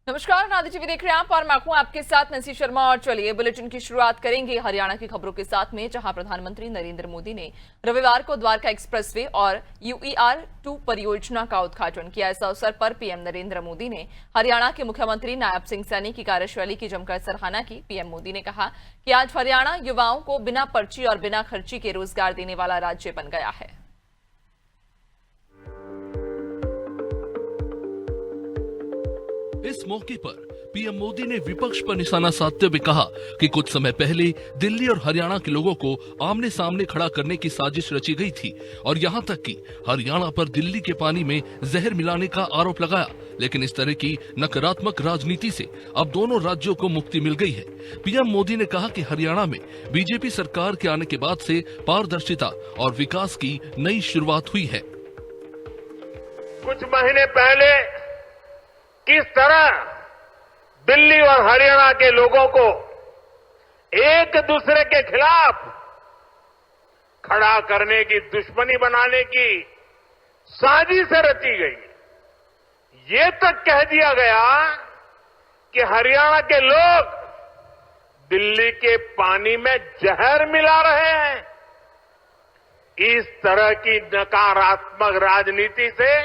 नमस्कार, नादिर टीवी देख रहे हैं आप और मैं हूं आपके साथ नंसी शर्मा। और चलिए बुलेटिन की शुरुआत करेंगे हरियाणा की खबरों के साथ में, जहां प्रधानमंत्री नरेंद्र मोदी ने रविवार को द्वारका एक्सप्रेसवे और UER-2 परियोजना का उद्घाटन किया। इस अवसर पर पीएम नरेंद्र मोदी ने हरियाणा के मुख्यमंत्री नायब सिंह सैनी की कार्यशैली की जमकर सराहना की। पीएम मोदी ने कहा कि आज हरियाणा युवाओं को बिना पर्ची और बिना खर्ची के रोजगार देने वाला राज्य बन गया है। इस मौके पर पीएम मोदी ने विपक्ष पर निशाना साधते हुए कहा कि कुछ समय पहले दिल्ली और हरियाणा के लोगों को आमने सामने खड़ा करने की साजिश रची गई थी और यहां तक कि हरियाणा पर दिल्ली के पानी में जहर मिलाने का आरोप लगाया। लेकिन इस तरह की नकारात्मक राजनीति से अब दोनों राज्यों को मुक्ति मिल गई है। पीएम मोदी ने कहा कि हरियाणा में बीजेपी सरकार के आने के बाद से पारदर्शिता और विकास की नई शुरुआत हुई है। कुछ महीने पहले किस तरह दिल्ली और हरियाणा के लोगों को एक दूसरे के खिलाफ खड़ा करने की, दुश्मनी बनाने की साजिश रची गई। ये तक कह दिया गया कि हरियाणा के लोग दिल्ली के पानी में जहर मिला रहे हैं। इस तरह की नकारात्मक राजनीति से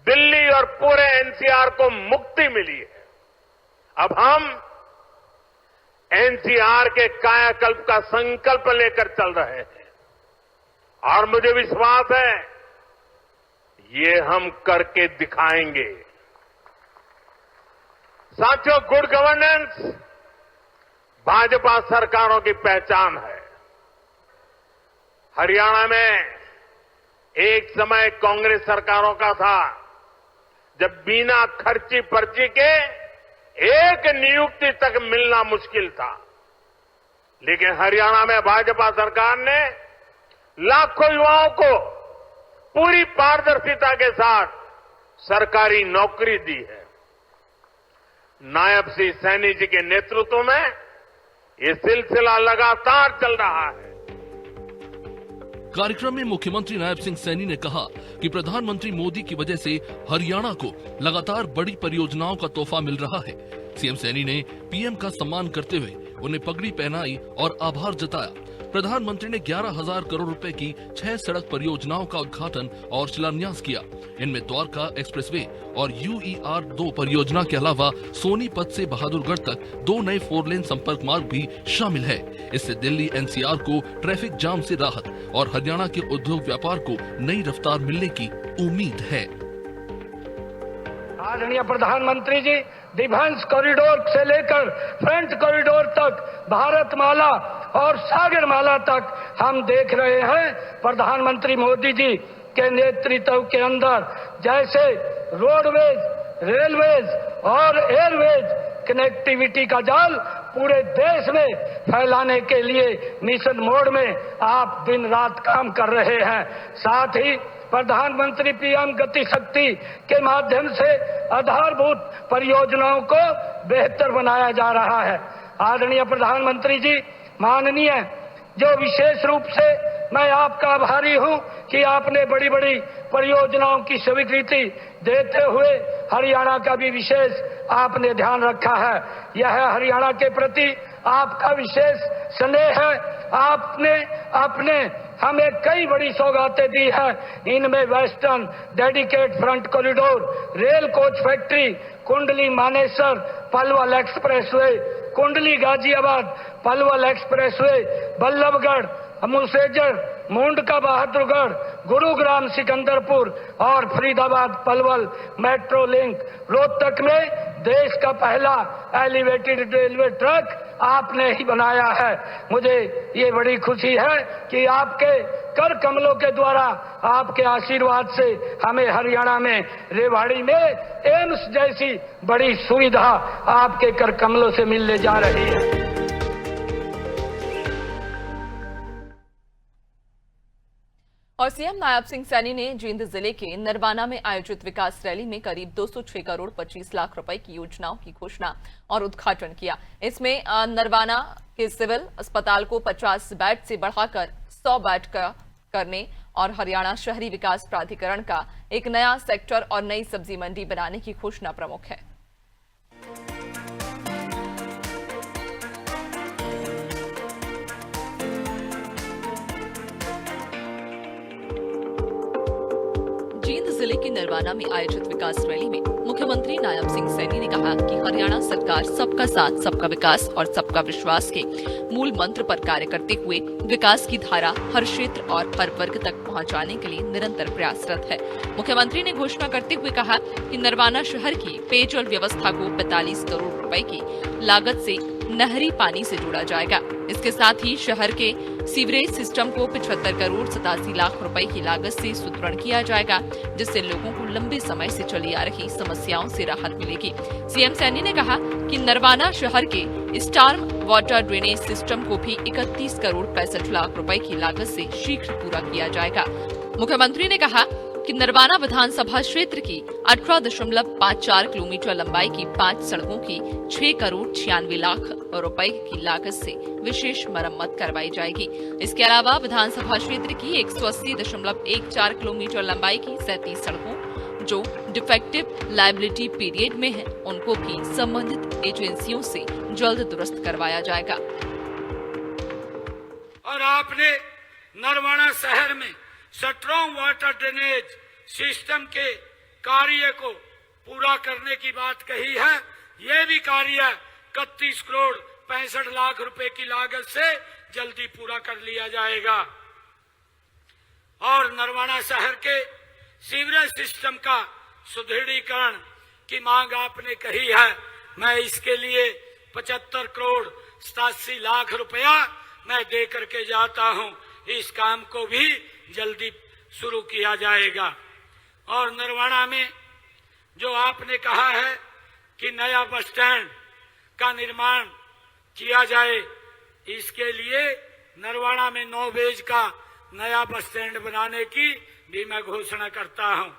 दिल्ली और पूरे एनसीआर को मुक्ति मिली है। अब हम एनसीआर के कायाकल्प का संकल्प लेकर चल रहे हैं और मुझे विश्वास है ये हम करके दिखाएंगे। साथियों, गुड गवर्नेंस भाजपा सरकारों की पहचान है। हरियाणा में एक समय कांग्रेस सरकारों का था जब बिना खर्ची पर्ची के एक नियुक्ति तक मिलना मुश्किल था। लेकिन हरियाणा में भाजपा सरकार ने लाखों युवाओं को पूरी पारदर्शिता के साथ सरकारी नौकरी दी है। नायब सिंह सैनी जी के नेतृत्व में ये सिलसिला लगातार चल रहा है। कार्यक्रम में मुख्यमंत्री नायब सिंह सैनी ने कहा कि प्रधानमंत्री मोदी की वजह से हरियाणा को लगातार बड़ी परियोजनाओं का तोहफा मिल रहा है। सीएम सैनी ने पीएम का सम्मान करते हुए उन्हें पगड़ी पहनाई और आभार जताया। प्रधानमंत्री ने 11,000 करोड़ रुपए की 6 सड़क परियोजनाओं का उद्घाटन और शिलान्यास किया। इनमें द्वारका एक्सप्रेसवे और UER-2 परियोजना के अलावा सोनीपत से बहादुरगढ़ तक 2 नए 4 लेन संपर्क मार्ग भी शामिल है। इससे दिल्ली एनसीआर को ट्रैफिक जाम से राहत और हरियाणा के उद्योग व्यापार को नई रफ्तार मिलने की उम्मीद है। आदरणीय प्रधानमंत्री जी डिफेंस कॉरिडोर से लेकर फ्रंट कॉरिडोर तक, भारतमाला और सागरमाला तक हम देख रहे हैं प्रधानमंत्री मोदी जी के नेतृत्व के अंदर जैसे रोडवेज, रेलवेज और एयरवेज कनेक्टिविटी का जाल पूरे देश में फैलाने के लिए मिशन मोड में आप दिन रात काम कर रहे हैं। साथ ही प्रधानमंत्री पीएम गति शक्ति के माध्यम से आधारभूत परियोजनाओं को बेहतर बनाया जा रहा है। आदरणीय प्रधानमंत्री जी, माननीय जो विशेष रूप से मैं आपका आभारी हूं कि आपने बड़ी बड़ी परियोजनाओं की स्वीकृति देते हुए हरियाणा का भी विशेष आपने ध्यान रखा है। यह हरियाणा के प्रति आपका विशेष स्नेह है। आपने हमें कई बड़ी सौगातें दी है। इनमें western dedicate front corridor, rail coach factory, Kundli Manesar Palwal expressway, कुंडली गाजियाबाद पलवल एक्सप्रेसवे, बल्लभगढ़ मुसेजर, मुंडका बहादुरगढ़, गुरुग्राम सिकंदरपुर और फरीदाबाद पलवल मेट्रो लिंक, रोहतक में देश का पहला एलिवेटेड रेलवे ट्रैक आपने ही बनाया है। मुझे ये बड़ी खुशी है कि आपके कर कमलों के द्वारा, आपके आशीर्वाद से हमें हरियाणा में रेवाड़ी में एम्स जैसी बड़ी सुविधा आपके कर कमलों से मिलने जा रही है। और सीएम नायब सिंह सैनी ने जींद जिले के नरवाना में आयोजित विकास रैली में करीब 206 करोड़ 25 लाख रुपए की योजनाओं की घोषणा और उद्घाटन किया। इसमें नरवाना के सिविल अस्पताल को 50 बेड से बढ़ाकर 100 बेड करने और हरियाणा शहरी विकास प्राधिकरण का एक नया सेक्टर और नई सब्जी मंडी बनाने की घोषणा प्रमुख है। जिले के नरवाना में आयोजित विकास रैली में मुख्यमंत्री नायब सिंह सैनी ने कहा कि हरियाणा सरकार सबका साथ, सबका विकास और सबका विश्वास के मूल मंत्र पर कार्य करते हुए विकास की धारा हर क्षेत्र और हर वर्ग तक पहुंचाने के लिए निरंतर प्रयासरत है। मुख्यमंत्री ने घोषणा करते हुए कहा कि नरवाना शहर की पेयजल व्यवस्था को 45 करोड़ रुपए की लागत से नहरी पानी से जोड़ा जाएगा। इसके साथ ही शहर के सीवरेज सिस्टम को 75 करोड़ 87 लाख रुपए की लागत से सुदृढ़ किया जाएगा, जिससे लोगों को लंबे समय से चली आ रही समस्याओं से राहत मिलेगी। सीएम सैनी ने कहा कि नरवाना शहर के स्टार्म वाटर ड्रेनेज सिस्टम को भी 31 करोड़ 65 लाख रुपए की लागत से शीघ्र पूरा किया जाएगा। मुख्यमंत्री ने कहा कि नरवाना विधानसभा क्षेत्र की 18.54 किलोमीटर लंबाई की 5 सड़कों की 6 करोड़ 96 लाख रुपए की लागत से विशेष मरम्मत करवाई जाएगी। इसके अलावा विधानसभा क्षेत्र की 180.14 किलोमीटर लंबाई की 37 सड़कों जो डिफेक्टिव लायबिलिटी पीरियड में हैं, उनको भी संबंधित एजेंसियों से जल्द दुरुस्त करवाया जाएगा। और आपने नरवाना शहर में स्ट्रॉन्ग वाटर ड्रेनेज सिस्टम के कार्य को पूरा करने की बात कही है। ये भी कार्य 31 करोड़ 65 लाख रुपए की लागत से जल्दी पूरा कर लिया जाएगा। और नरवाना शहर के सीवरेज सिस्टम का सुदृढ़ीकरण की मांग आपने कही है। मैं इसके लिए 75 करोड़ 87 लाख रुपया मैं दे करके जाता हूं। इस काम को भी जल्दी शुरू किया जाएगा। और नरवाना में जो आपने कहा है कि नया बस स्टैंड का निर्माण किया जाए, इसके लिए नरवाना में 9 बेज का नया बस स्टैंड बनाने की भी मैं घोषणा करता हूं।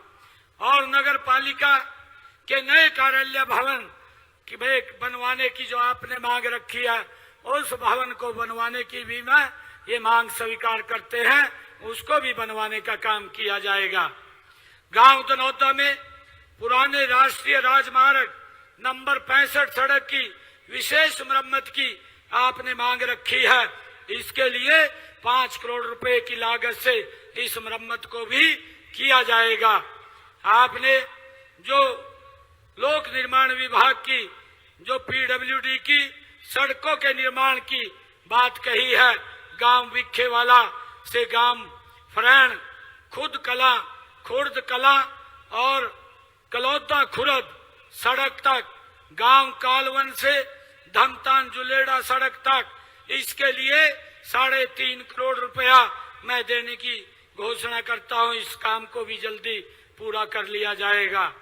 और नगर पालिका के नए कार्यालय भवन की बनवाने की जो आपने मांग रखी है, उस भवन को बनवाने की भी मैं ये मांग स्वीकार करते हैं, उसको भी बनवाने का काम किया जाएगा। गांव दनौदा में पुराने राष्ट्रीय राजमार्ग नंबर 65 सड़क की विशेष मरम्मत की आपने मांग रखी है। इसके लिए 5 करोड़ रुपए की लागत से इस मरम्मत को भी किया जाएगा। आपने जो लोक निर्माण विभाग की जो पीडब्ल्यूडी की सड़कों के निर्माण की बात कही है, गांव विखेवाला से गांव फरैन, खुद कला, खुर्द कला और कलौता खुर्द सड़क तक, गांव कालवन से धमतान जुलेड़ा सड़क तक, इसके लिए 3.5 करोड़ रुपया मैं देने की घोषणा करता हूं। इस काम को भी जल्दी पूरा कर लिया जाएगा।